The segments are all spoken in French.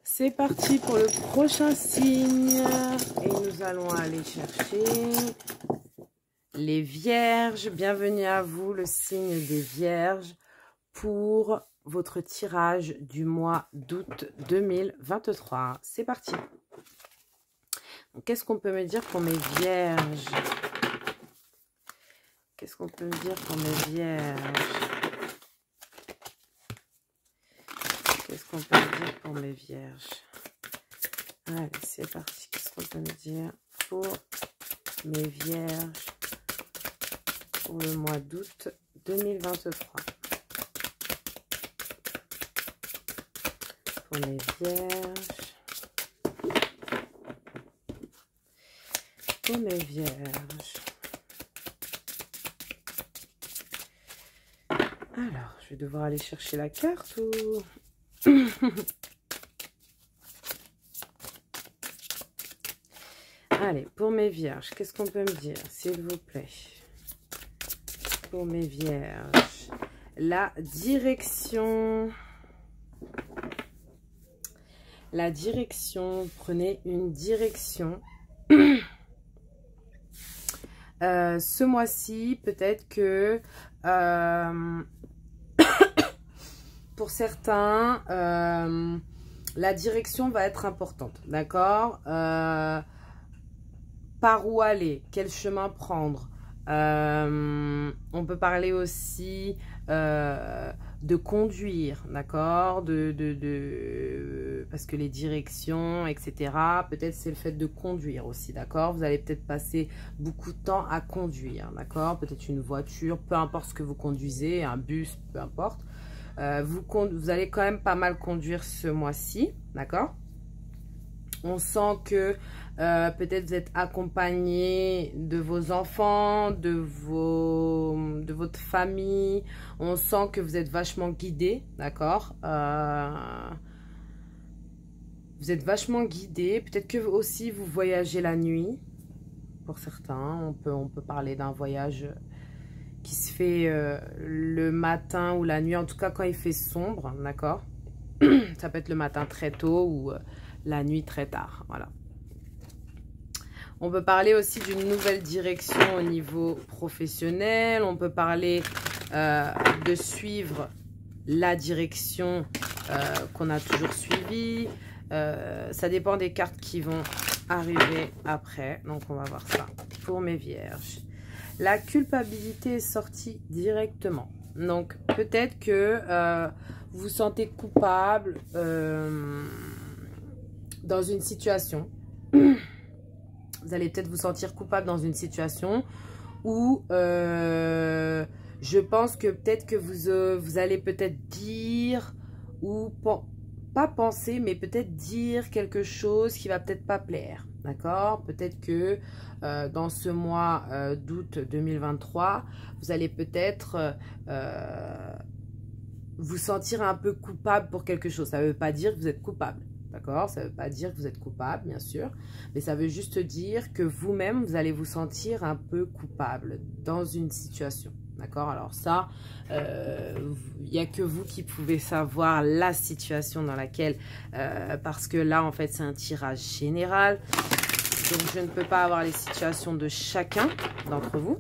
C'est parti pour le prochain signe. Et nous allons aller chercher les Vierges. Bienvenue à vous, le signe des Vierges, pour votre tirage du mois d'août 2023. C'est parti. Qu'est-ce qu'on peut me dire pour mes Vierges? Qu'est-ce qu'on peut me dire pour mes Vierges? Qu'est-ce qu'on peut me dire pour mes Vierges? Allez, c'est parti. Qu'est-ce qu'on peut me dire pour mes Vierges pour le mois d'août 2023? Pour mes Vierges. Pour mes Vierges. Alors, je vais devoir aller chercher la carte ou... Allez, pour mes Vierges, qu'est-ce qu'on peut me dire, s'il vous plaît? Pour mes Vierges, la direction. La direction, prenez une direction. Ce mois-ci, peut-être que pour certains, la direction va être importante, d'accord? Par où aller? Quel chemin prendre? On peut parler aussi de conduire, d'accord? Parce que les directions, etc., peut-être c'est le fait de conduire aussi, d'accord? Vous allez peut-être passer beaucoup de temps à conduire, d'accord? Peut-être une voiture, peu importe ce que vous conduisez, un bus, peu importe. Vous allez quand même pas mal conduire ce mois-ci, d'accord? On sent que peut-être vous êtes accompagné de vos enfants, de votre famille. On sent que vous êtes vachement guidé, d'accord? Vous êtes vachement guidé. Peut-être que aussi vous voyagez la nuit. Pour certains, on peut parler d'un voyage qui se fait le matin ou la nuit. En tout cas, quand il fait sombre, d'accord? Ça peut être le matin très tôt ou... la nuit très tard, voilà. On peut parler aussi d'une nouvelle direction au niveau professionnel. On peut parler de suivre la direction qu'on a toujours suivie. Ça dépend des cartes qui vont arriver après. Donc, on va voir ça pour mes Vierges. La culpabilité est sortie directement. Donc, peut-être que vous vous sentez coupable dans une situation. Vous allez peut-être vous sentir coupable dans une situation où je pense que peut-être que vous allez peut-être dire ou pas penser, mais peut-être dire quelque chose qui va peut-être pas plaire. D'accord? Peut-être que dans ce mois d'août 2023, vous allez peut-être vous sentir un peu coupable pour quelque chose. Ça ne veut pas dire que vous êtes coupable. D'accord? Ça ne veut pas dire que vous êtes coupable, bien sûr. Mais ça veut juste dire que vous-même, vous allez vous sentir un peu coupable dans une situation. D'accord? Alors ça, il n'y a que vous qui pouvez savoir la situation dans laquelle... parce que là, en fait, c'est un tirage général. Donc, je ne peux pas avoir les situations de chacun d'entre vous.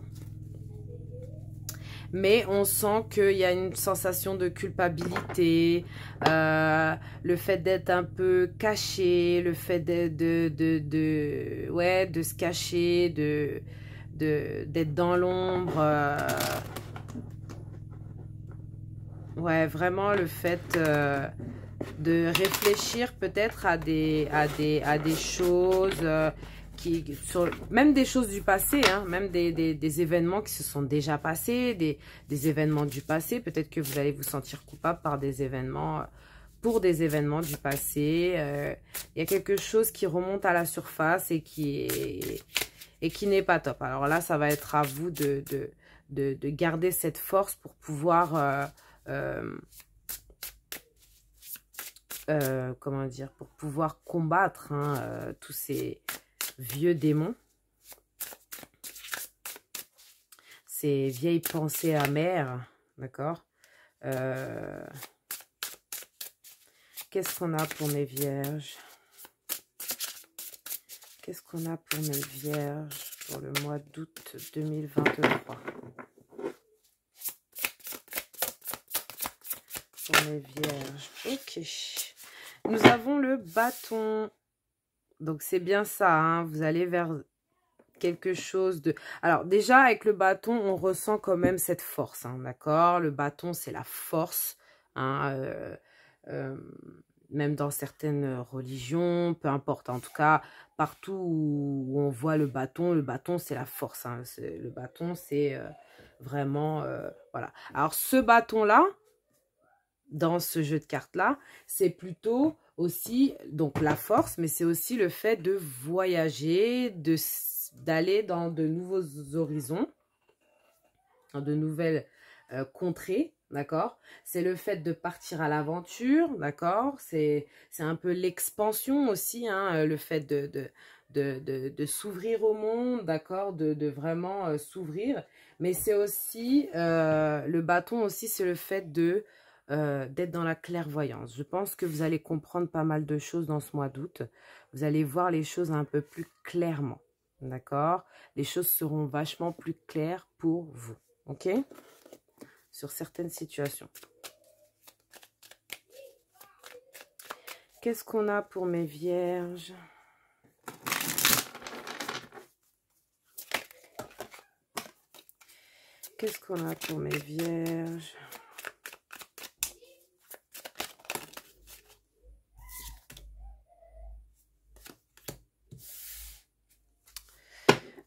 Mais on sent qu'il y a une sensation de culpabilité, le fait d'être un peu caché, le fait de se cacher, d'être dans l'ombre. Ouais, vraiment le fait de réfléchir peut-être à des choses... même des choses du passé, hein, même des événements qui se sont déjà passés, des événements du passé. Peut-être que vous allez vous sentir coupable par des événements, pour des événements du passé. Il y a quelque chose qui remonte à la surface et qui n'est pas top. Alors là, ça va être à vous de garder cette force pour pouvoir... comment dire, pour pouvoir combattre hein, tous ces vieux démons, ces vieilles pensées amères, d'accord? qu'est-ce qu'on a pour mes vierges? Qu'est-ce qu'on a pour mes vierges pour le mois d'août 2023? Pour mes vierges. Ok. Nous avons le bâton. Donc, c'est bien ça. Hein, vous allez vers quelque chose de... Alors, déjà, avec le bâton, on ressent quand même cette force. Hein, d'accord? Le bâton, c'est la force. Hein, même dans certaines religions, peu importe. En tout cas, partout où on voit le bâton, c'est la force. Hein, le bâton, c'est vraiment... voilà. Alors, ce bâton-là, dans ce jeu de cartes-là, c'est plutôt aussi donc la force, mais c'est aussi le fait de voyager, d'aller dans de nouveaux horizons, dans de nouvelles contrées, d'accord? C'est le fait de partir à l'aventure, d'accord? C'est un peu l'expansion aussi, hein, le fait de s'ouvrir au monde, d'accord? De vraiment s'ouvrir. Mais c'est aussi, le bâton aussi, c'est le fait d'être dans la clairvoyance. Je pense que vous allez comprendre pas mal de choses dans ce mois d'août. Vous allez voir les choses un peu plus clairement, d'accord? Les choses seront vachement plus claires pour vous, ok? Sur certaines situations. Qu'est-ce qu'on a pour mes vierges? Qu'est-ce qu'on a pour mes vierges?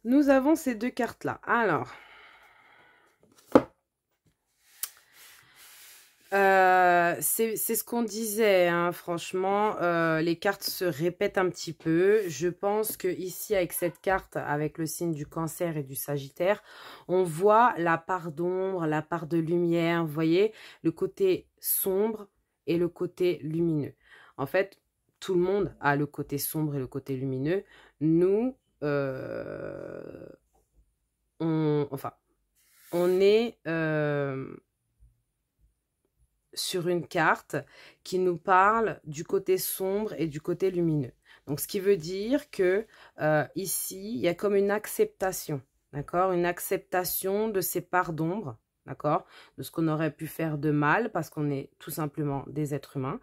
Nous avons ces deux cartes-là. Alors, c'est ce qu'on disait, hein, franchement, les cartes se répètent un petit peu. Je pense que ici, avec cette carte, avec le signe du Cancer et du Sagittaire, on voit la part d'ombre, la part de lumière, vous voyez, le côté sombre et le côté lumineux. En fait, tout le monde a le côté sombre et le côté lumineux. Nous, on est sur une carte qui nous parle du côté sombre et du côté lumineux. Donc, ce qui veut dire que ici, il y a comme une acceptation, d'accord? Une acceptation de ces parts d'ombre, d'accord? De ce qu'on aurait pu faire de mal, parce qu'on est tout simplement des êtres humains.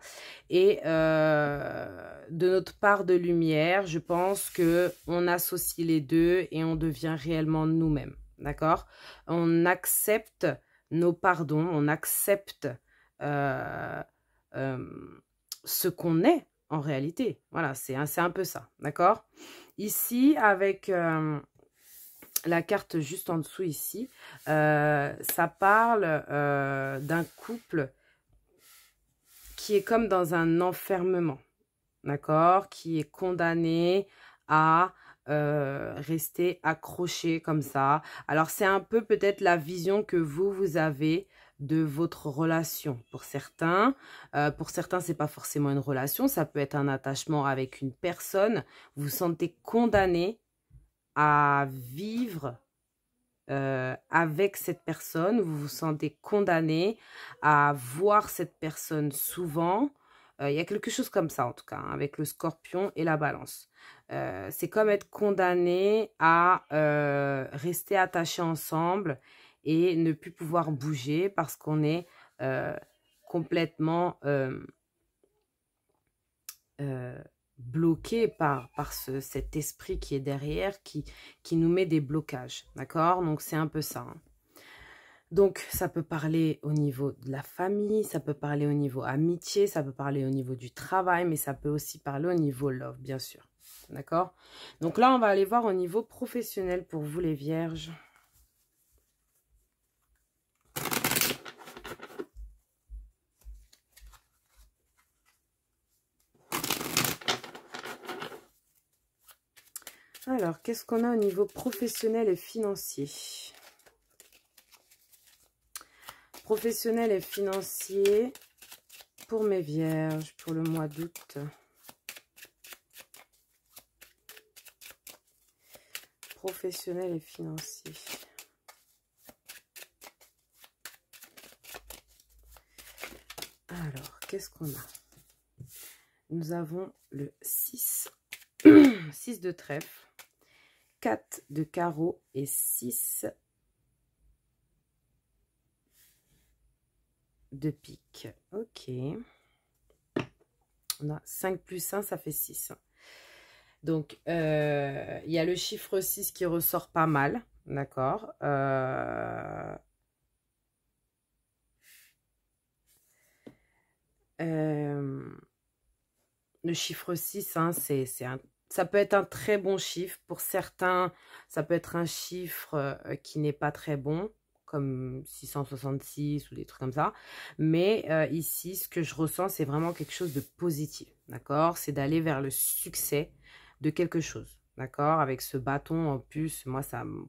Et de notre part de lumière, je pense qu'on associe les deux et on devient réellement nous-mêmes, d'accord? On accepte nos pardons, on accepte ce qu'on est en réalité. Voilà, c'est un peu ça, d'accord? Ici, avec la carte juste en dessous ici, ça parle d'un couple qui est comme dans un enfermement, d'accord? Qui est condamné à rester accroché comme ça. Alors, c'est un peu peut-être la vision que vous avez de votre relation. Pour certains, c'est pas forcément une relation, ça peut être un attachement avec une personne. Vous vous sentez condamné à vivre avec cette personne, vous vous sentez condamné à voir cette personne souvent. Il y a quelque chose comme ça en tout cas, hein, avec le Scorpion et la Balance. C'est comme être condamné à rester attaché ensemble et ne plus pouvoir bouger parce qu'on est complètement bloqué par cet esprit qui est derrière, qui nous met des blocages, d'accord? Donc, c'est un peu ça. Hein. Donc, ça peut parler au niveau de la famille, ça peut parler au niveau amitié, ça peut parler au niveau du travail, mais ça peut aussi parler au niveau love, bien sûr, d'accord? Donc là, on va aller voir au niveau professionnel pour vous, les vierges. Alors, qu'est-ce qu'on a au niveau professionnel et financier? Professionnel et financier pour mes vierges, pour le mois d'août. Professionnel et financier. Alors, qu'est-ce qu'on a? Nous avons le 6, 6 de trèfle, 4 de carreau et 6 de pique. Ok. On a 5 plus 1, ça fait 6. Donc, il y a le chiffre 6 qui ressort pas mal. D'accord. Le chiffre 6, hein, ça peut être un très bon chiffre. Pour certains, ça peut être un chiffre qui n'est pas très bon, comme 666 ou des trucs comme ça. Mais ici, ce que je ressens, c'est vraiment quelque chose de positif. D'accord? C'est d'aller vers le succès de quelque chose. D'accord? Avec ce bâton en plus,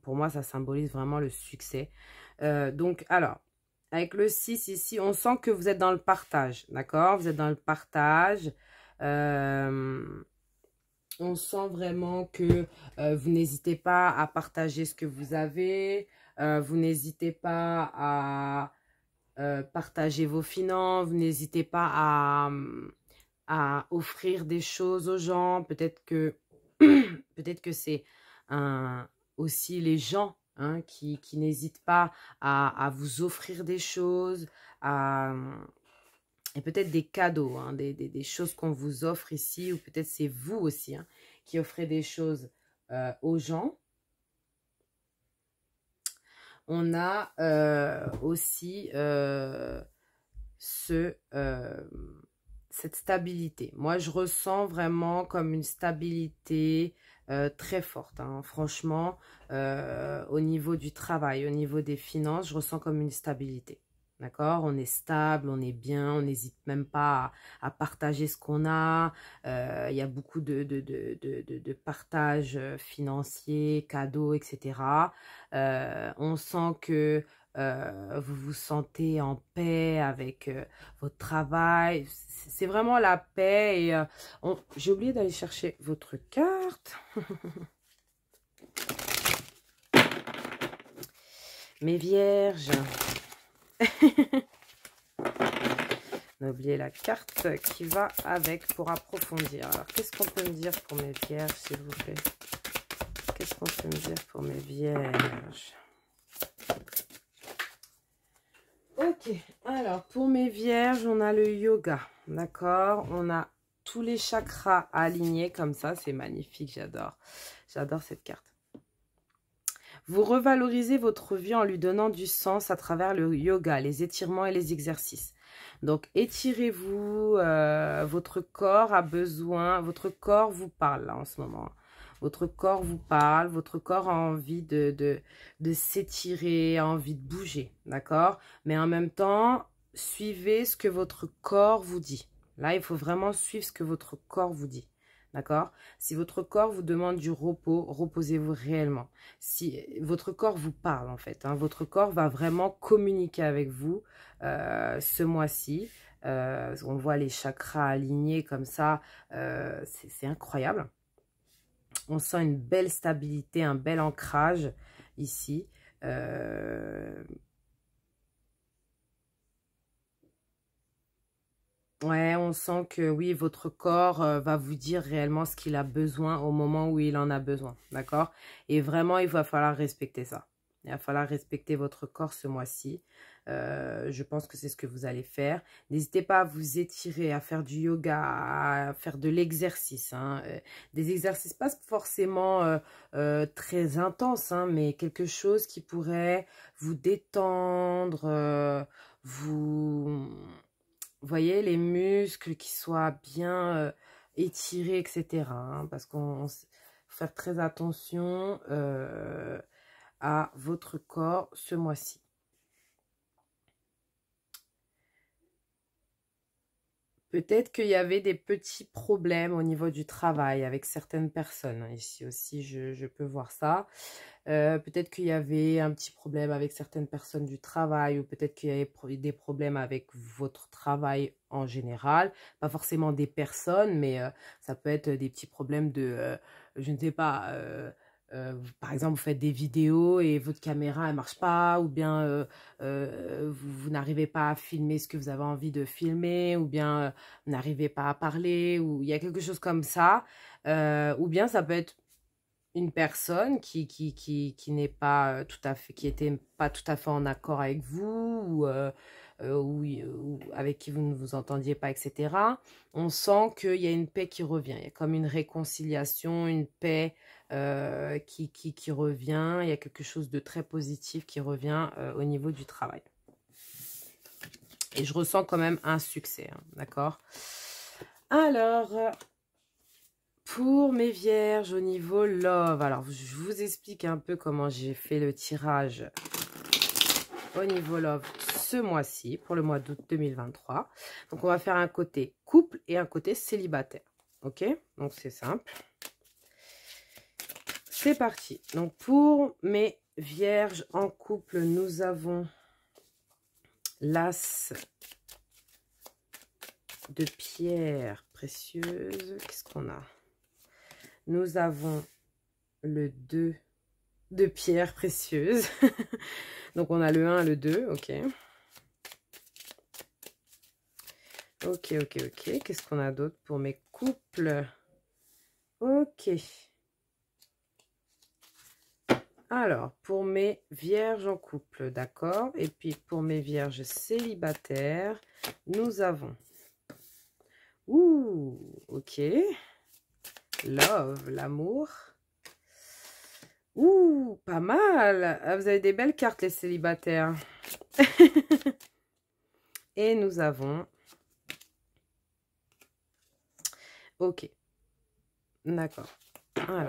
pour moi, ça symbolise vraiment le succès. Donc, alors, avec le 6 ici, on sent que vous êtes dans le partage. D'accord? Vous êtes dans le partage. On sent vraiment que vous n'hésitez pas à partager ce que vous avez. Vous n'hésitez pas à partager vos finances. Vous n'hésitez pas à offrir des choses aux gens. Peut-être que, peut-être que c'est aussi les gens hein, qui n'hésitent pas à vous offrir des choses, et peut-être des cadeaux, hein, des choses qu'on vous offre ici, ou peut-être c'est vous aussi hein, qui offrez des choses aux gens. On a aussi cette stabilité. Moi, je ressens vraiment comme une stabilité très forte. Hein. Franchement, au niveau du travail, au niveau des finances, je ressens comme une stabilité. D'accord? On est stable, on est bien, on n'hésite même pas à partager ce qu'on a. Il y a beaucoup de partage financier, cadeaux, etc. On sent que vous vous sentez en paix avec votre travail. C'est vraiment la paix. Et j'ai oublié d'aller chercher votre carte. Mes vierges. On a oublié la carte qui va avec pour approfondir. Alors, qu'est-ce qu'on peut me dire pour mes vierges, s'il vous plaît? Qu'est-ce qu'on peut me dire pour mes vierges? Ok, alors pour mes vierges, on a le yoga, d'accord? On a tous les chakras alignés comme ça, c'est magnifique, j'adore. J'adore cette carte. Vous revalorisez votre vie en lui donnant du sens à travers le yoga, les étirements et les exercices. Donc, étirez-vous, votre corps a besoin, votre corps vous parle là en ce moment. Votre corps vous parle, votre corps a envie de s'étirer, a envie de bouger, d'accord? Mais en même temps, suivez ce que votre corps vous dit. Là, il faut vraiment suivre ce que votre corps vous dit, d'accord? Si votre corps vous demande du repos, reposez-vous réellement. Si votre corps vous parle, en fait, hein, votre corps va vraiment communiquer avec vous ce mois-ci. On voit les chakras alignés comme ça, c'est incroyable. On sent une belle stabilité, un bel ancrage ici. Ouais, on sent que oui, votre corps va vous dire réellement ce qu'il a besoin au moment où il en a besoin, d'accord? Et vraiment, il va falloir respecter ça. Il va falloir respecter votre corps ce mois-ci. Je pense que c'est ce que vous allez faire. N'hésitez pas à vous étirer, à faire du yoga, à faire de l'exercice. Hein. Des exercices pas forcément très intenses, hein, mais quelque chose qui pourrait vous détendre, vous voyez, les muscles qui soient bien étirés, etc. Hein, parce qu'on faut faire très attention à votre corps ce mois-ci. Peut-être qu'il y avait des petits problèmes au niveau du travail avec certaines personnes. Ici aussi, je peux voir ça. Peut-être qu'il y avait un petit problème avec certaines personnes du travail, ou peut-être qu'il y avait des problèmes avec votre travail en général. Pas forcément des personnes, mais ça peut être des petits problèmes de, je ne sais pas, par exemple, vous faites des vidéos et votre caméra, elle marche pas, ou bien vous n'arrivez pas à filmer ce que vous avez envie de filmer, ou bien vous n'arrivez pas à parler, ou il y a quelque chose comme ça. Ou bien ça peut être une personne qui n'est pas tout à fait, qui était pas tout à fait en accord avec vous, ou avec qui vous ne vous entendiez pas, etc. On sent qu'il y a une paix qui revient. Il y a comme une réconciliation, une paix qui revient. Il y a quelque chose de très positif qui revient au niveau du travail. Et je ressens quand même un succès, hein, d'accord? Alors, pour mes vierges au niveau love, alors je vous explique un peu comment j'ai fait le tirage au niveau love ce mois-ci, pour le mois d'août 2023. Donc, on va faire un côté couple et un côté célibataire. Ok? Donc, c'est simple. C'est parti. Donc, pour mes vierges en couple, nous avons l'as de pierres précieuses. Qu'est-ce qu'on a? Nous avons le 2 de pierres précieuses. Donc, on a le 1 et le 2. Ok. Ok. Qu'est-ce qu'on a d'autre pour mes couples? Ok. Alors, pour mes vierges en couple, d'accord? Et puis, pour mes vierges célibataires, nous avons... Ouh, ok. Love, l'amour. Ouh, pas mal. Ah, vous avez des belles cartes, les célibataires. Et nous avons... Ok. D'accord. Alors.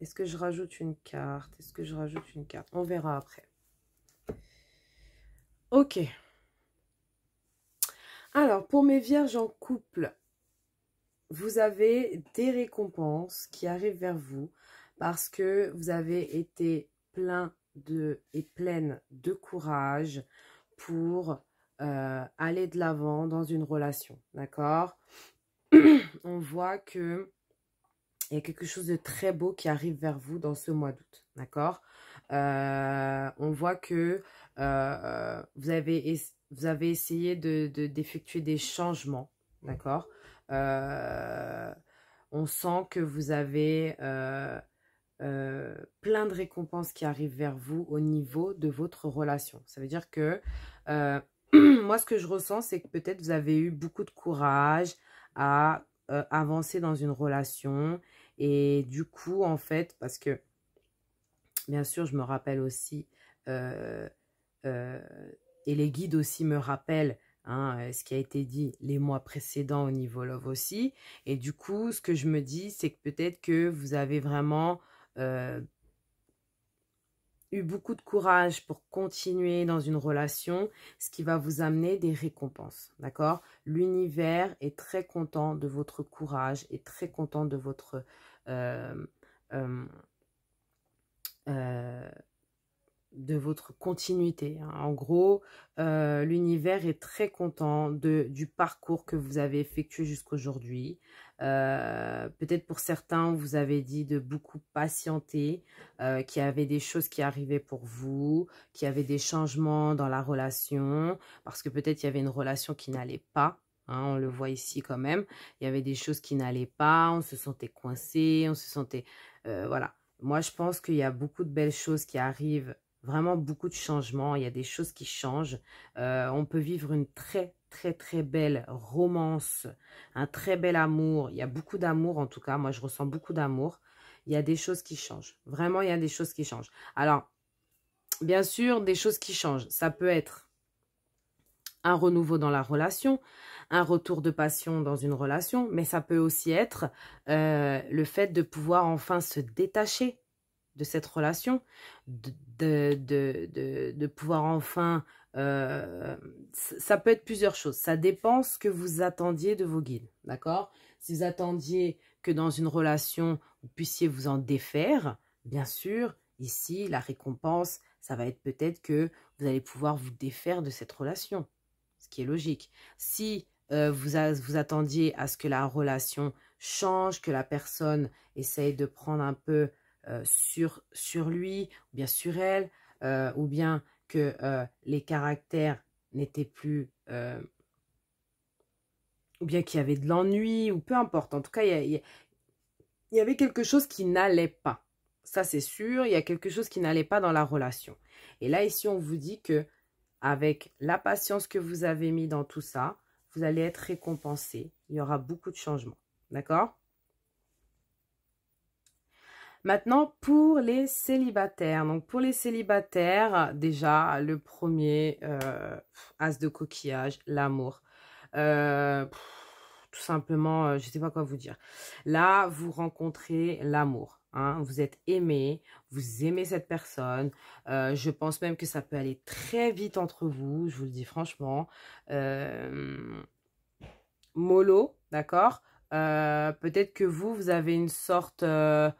Est-ce que je rajoute une carte? Est-ce que je rajoute une carte? On verra après. Ok. Alors, pour mes vierges en couple, vous avez des récompenses qui arrivent vers vous parce que vous avez été plein et pleine de courage pour aller de l'avant dans une relation, d'accord? On voit que il y a quelque chose de très beau qui arrive vers vous dans ce mois d'août, d'accord? On voit que vous avez essayé d'effectuer des changements, d'accord? On sent que vous avez plein de récompenses qui arrivent vers vous au niveau de votre relation. Ça veut dire que moi, ce que je ressens, c'est que peut-être vous avez eu beaucoup de courage à avancer dans une relation. Et du coup, en fait, parce que, bien sûr, je me rappelle aussi, et les guides aussi me rappellent, hein, ce qui a été dit les mois précédents au niveau love aussi. Et du coup, ce que je me dis, c'est que peut-être que vous avez vraiment eu beaucoup de courage pour continuer dans une relation, ce qui va vous amener des récompenses, d'accord? L'univers est très content de votre courage, est très content de votre... de votre continuité. Hein. En gros, l'univers est très content du parcours que vous avez effectué jusqu'aujourd'hui. Peut-être pour certains, vous avez dit de beaucoup patienter, qu'il y avait des choses qui arrivaient pour vous, qu'il y avait des changements dans la relation, parce que peut-être il y avait une relation qui n'allait pas. Hein, on le voit ici quand même. Il y avait des choses qui n'allaient pas, on se sentait coincé, on se sentait... voilà. Moi, je pense qu'il y a beaucoup de belles choses qui arrivent, vraiment beaucoup de changements. Il y a des choses qui changent. On peut vivre une très belle romance, un très bel amour. Il y a beaucoup d'amour en tout cas. Moi, je ressens beaucoup d'amour. Il y a des choses qui changent. Vraiment, il y a des choses qui changent. Alors, bien sûr, des choses qui changent. Ça peut être un renouveau dans la relation, un retour de passion dans une relation, mais ça peut aussi être le fait de pouvoir enfin se détacher de cette relation, de pouvoir enfin... ça peut être plusieurs choses. Ça dépend ce que vous attendiez de vos guides, d'accord? Si vous attendiez que dans une relation, vous puissiez vous en défaire, bien sûr, ici, la récompense, ça va être peut-être que vous allez pouvoir vous défaire de cette relation, ce qui est logique. Si vous attendiez à ce que la relation change, que la personne essaye de prendre un peu sur lui, ou bien sur elle, ou bien que les caractères n'étaient plus, ou bien qu'il y avait de l'ennui, ou peu importe. En tout cas, il y avait quelque chose qui n'allait pas. Ça, c'est sûr, il y a quelque chose qui n'allait pas dans la relation. Et là, ici, on vous dit que avec la patience que vous avez mis dans tout ça, vous allez être récompensé. Il y aura beaucoup de changements. D'accord? Maintenant, pour les célibataires. Donc, pour les célibataires, déjà, le premier, as de coquillage, l'amour. Tout simplement, je ne sais pas quoi vous dire. Là, vous rencontrez l'amour. Hein, vous êtes aimé, vous aimez cette personne. Je pense même que ça peut aller très vite entre vous, je vous le dis franchement. Mollo, d'accord. Peut-être que vous avez une sorte de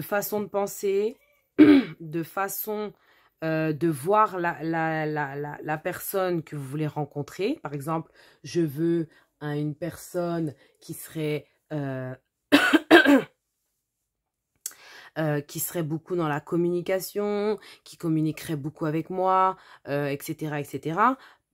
façon de penser, de façon de voir la personne que vous voulez rencontrer. Par exemple, je veux une personne qui serait qui serait beaucoup dans la communication, qui communiquerait beaucoup avec moi, etc., etc.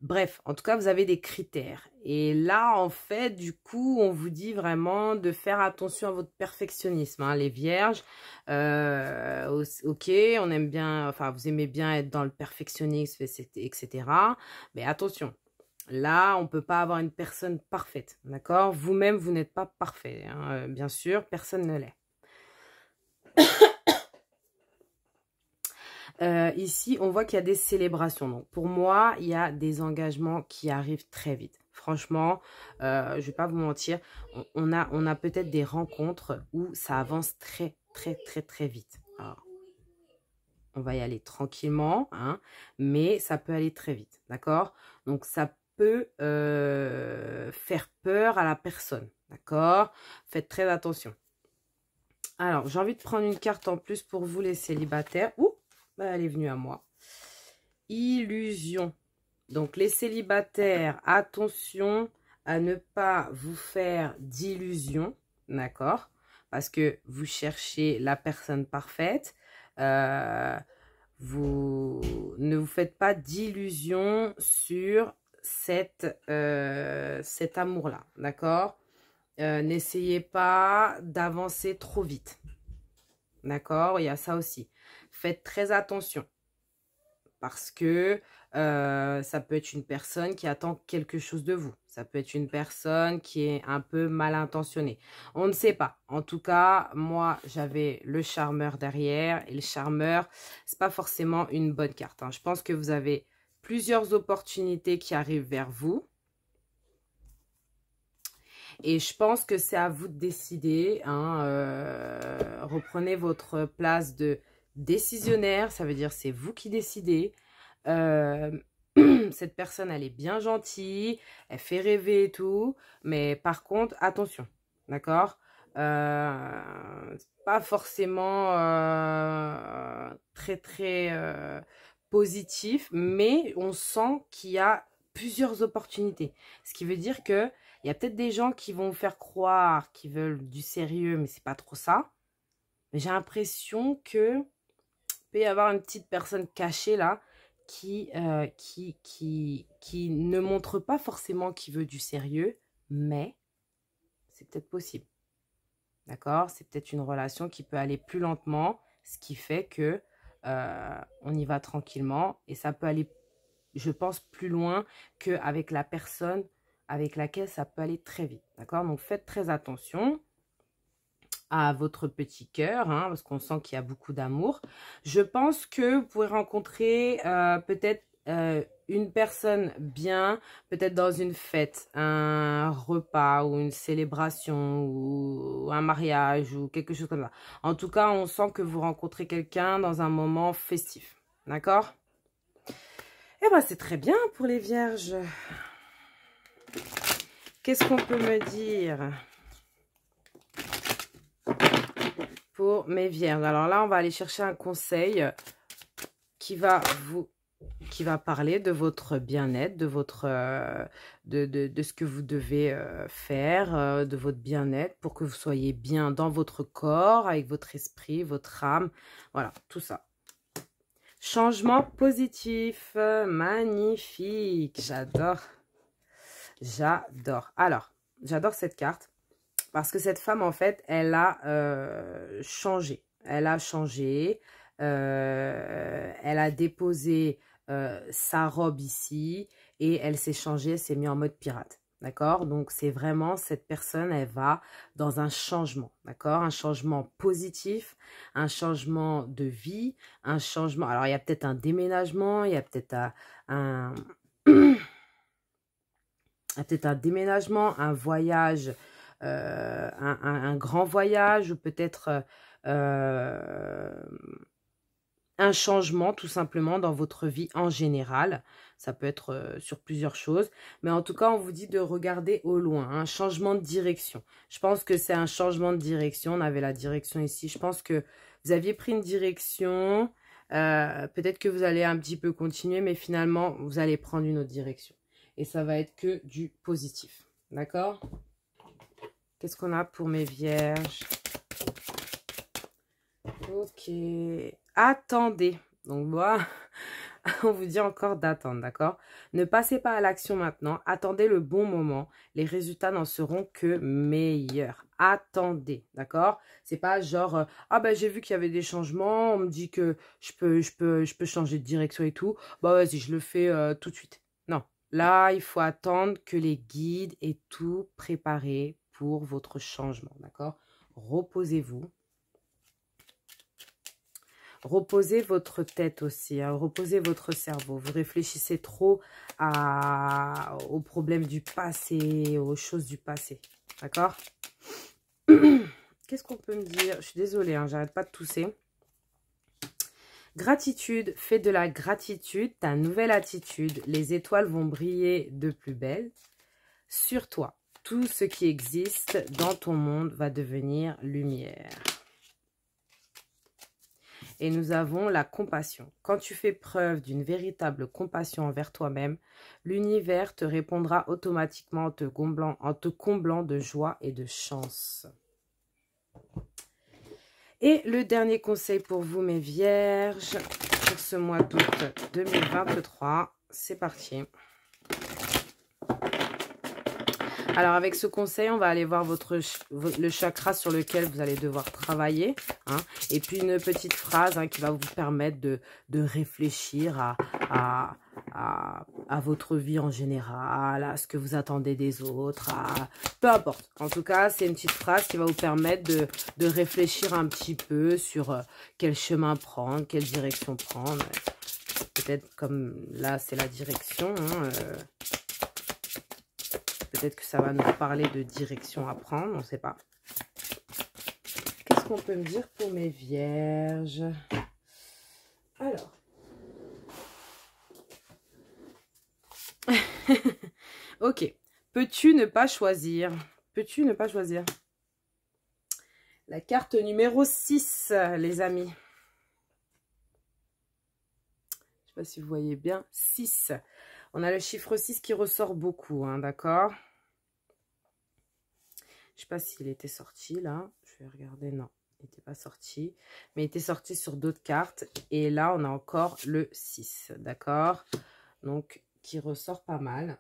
Bref, en tout cas, vous avez des critères. Et là, en fait, du coup, on vous dit vraiment de faire attention à votre perfectionnisme. Hein, les vierges, ok, on aime bien, enfin, vous aimez bien être dans le perfectionnisme, etc. Mais attention, là, on ne peut pas avoir une personne parfaite, d'accord? Vous-même, vous n'êtes pas parfait, hein, bien sûr, personne ne l'est. Ici, on voit qu'il y a des célébrations. Donc, pour moi, il y a des engagements qui arrivent très vite. Franchement, je ne vais pas vous mentir, on a peut-être des rencontres où ça avance très, très, très, très vite. Alors, on va y aller tranquillement, hein, mais ça peut aller très vite, d'accord? Donc, ça peut faire peur à la personne, d'accord? Faites très attention. Alors, j'ai envie de prendre une carte en plus pour vous, les célibataires. Ouh, bah, elle est venue à moi. Illusion. Donc, les célibataires, attention à ne pas vous faire d'illusions, d'accord? Parce que vous cherchez la personne parfaite. Vous ne vous faites pas d'illusions sur cet amour-là, d'accord? N'essayez pas d'avancer trop vite. D'accord? Il y a ça aussi. Faites très attention. Parce que ça peut être une personne qui attend quelque chose de vous. Ça peut être une personne qui est un peu mal intentionnée. On ne sait pas. En tout cas, moi, j'avais le charmeur derrière. Et le charmeur, c'est pas forcément une bonne carte. Hein. Je pense que vous avez plusieurs opportunités qui arrivent vers vous. Et je pense que c'est à vous de décider. Hein, reprenez votre place de décisionnaire. Ça veut dire c'est vous qui décidez. Cette personne, elle est bien gentille. Elle fait rêver et tout. Mais par contre, attention. D'accord, pas forcément très, très positif. Mais on sent qu'il y a plusieurs opportunités. Ce qui veut dire que il y a peut-être des gens qui vont vous faire croire qu'ils veulent du sérieux, mais c'est pas trop ça. Mais j'ai l'impression que peut y avoir une petite personne cachée là qui ne montre pas forcément qu'il veut du sérieux, mais c'est peut-être possible. D'accord? C'est peut-être une relation qui peut aller plus lentement, ce qui fait que on y va tranquillement et ça peut aller, je pense, plus loin qu'avec la personne avec laquelle ça peut aller très vite. D'accord? Donc, faites très attention à votre petit cœur, hein, parce qu'on sent qu'il y a beaucoup d'amour. Je pense que vous pourrez rencontrer peut-être une personne bien, peut-être dans une fête, un repas ou une célébration ou un mariage ou quelque chose comme ça. En tout cas, on sent que vous rencontrez quelqu'un dans un moment festif. D'accord? Eh bien, c'est très bien pour les vierges. Qu'est-ce qu'on peut me dire pour mes vierges? Alors là, on va aller chercher un conseil qui va vous qui va parler de votre bien-être, de votre de ce que vous devez faire, de votre bien-être pour que vous soyez bien dans votre corps, avec votre esprit, votre âme. Voilà, tout ça. Changement positif, magnifique, j'adore. J'adore. Alors, j'adore cette carte parce que cette femme, en fait, elle a changé. Elle a changé. Elle a déposé sa robe ici et elle s'est changée, elle s'est mise en mode pirate. D'accord? Donc, c'est vraiment cette personne, elle va dans un changement. D'accord? Un changement positif, un changement de vie, un changement. Alors, il y a peut-être un déménagement, il y a peut-être un peut-être un déménagement, un voyage, un grand voyage ou peut-être un changement tout simplement dans votre vie en général. Ça peut être sur plusieurs choses. Mais en tout cas, on vous dit de regarder au loin. Un changement de direction. Je pense que c'est un changement de direction. On avait la direction ici. Je pense que vous aviez pris une direction. Peut-être que vous allez un petit peu continuer. Mais finalement, vous allez prendre une autre direction. Et ça va être que du positif. D'accord? Qu'est-ce qu'on a pour mes vierges? Ok. Attendez. Donc, voilà. On vous dit encore d'attendre, d'accord? Ne passez pas à l'action maintenant. Attendez le bon moment. Les résultats n'en seront que meilleurs. Attendez, d'accord? C'est pas genre, ah ben j'ai vu qu'il y avait des changements. On me dit que je peux changer de direction et tout. Bah vas-y, je le fais tout de suite. Non. Là, il faut attendre que les guides aient tout préparé pour votre changement, d'accord? Reposez-vous. Reposez votre tête aussi, hein, reposez votre cerveau. Vous réfléchissez trop aux problèmes du passé, aux choses du passé. D'accord? Qu'est-ce qu'on peut me dire? Je suis désolée, hein, j'arrête pas de tousser. Gratitude, fais de la gratitude ta nouvelle attitude. Les étoiles vont briller de plus belle. Sur toi, tout ce qui existe dans ton monde va devenir lumière. Et nous avons la compassion. Quand tu fais preuve d'une véritable compassion envers toi-même, l'univers te répondra automatiquement en te comblant de joie et de chance. Et le dernier conseil pour vous, mes vierges, pour ce mois d'août 2023, c'est parti. Alors, avec ce conseil, on va aller voir le chakra sur lequel vous allez devoir travailler. Hein, et puis, une petite phrase qui va vous permettre de réfléchir à votre vie en général, à ce que vous attendez des autres, peu importe. En tout cas, c'est une petite phrase qui va vous permettre de réfléchir un petit peu sur quel chemin prendre, quelle direction prendre. Peut-être comme là, c'est la direction, hein, peut-être que ça va nous parler de direction à prendre, on ne sait pas. Qu'est-ce qu'on peut me dire pour mes vierges? Alors. Ok. Peux-tu ne pas choisir? Peux-tu ne pas choisir? La carte numéro 6, les amis. Je ne sais pas si vous voyez bien. 6. On a le chiffre 6 qui ressort beaucoup, hein, d'accord? Je ne sais pas s'il était sorti, là. Je vais regarder, non. Il n'était pas sorti. Mais il était sorti sur d'autres cartes. Et là, on a encore le 6, d'accord? Donc, qui ressort pas mal.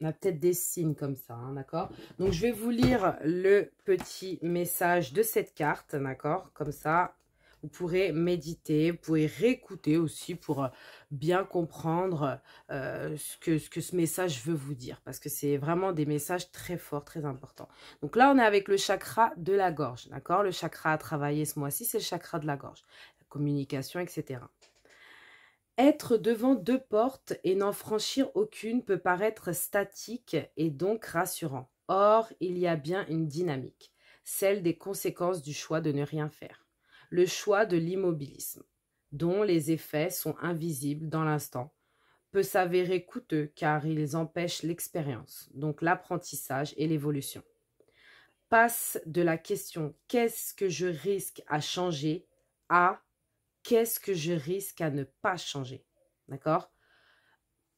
On a peut-être des signes comme ça, hein, d'accord? Donc, je vais vous lire le petit message de cette carte, d'accord? Comme ça, vous pourrez méditer, vous pourrez réécouter aussi pour bien comprendre ce que ce message veut vous dire. Parce que c'est vraiment des messages très forts, très importants. Donc là, on est avec le chakra de la gorge, d'accord? Le chakra à travailler ce mois-ci, c'est le chakra de la gorge. La communication, etc. Être devant deux portes et n'en franchir aucune peut paraître statique et donc rassurant. Or, il y a bien une dynamique, celle des conséquences du choix de ne rien faire. Le choix de l'immobilisme, dont les effets sont invisibles dans l'instant, peut s'avérer coûteux car ils empêchent l'expérience, donc l'apprentissage et l'évolution. Passe de la question « qu'est-ce que je risque à changer ?» à qu'est-ce que je risque à ne pas changer? D'accord?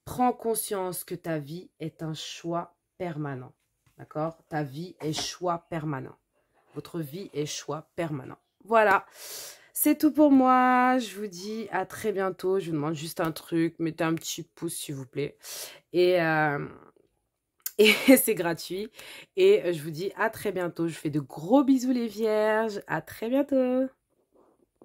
Prends conscience que ta vie est un choix permanent. D'accord? Ta vie est choix permanent. Votre vie est choix permanent. Voilà. C'est tout pour moi. Je vous dis à très bientôt. Je vous demande juste un truc. Mettez un petit pouce, s'il vous plaît. Et c'est gratuit. Et je vous dis à très bientôt. Je fais de gros bisous les vierges. À très bientôt.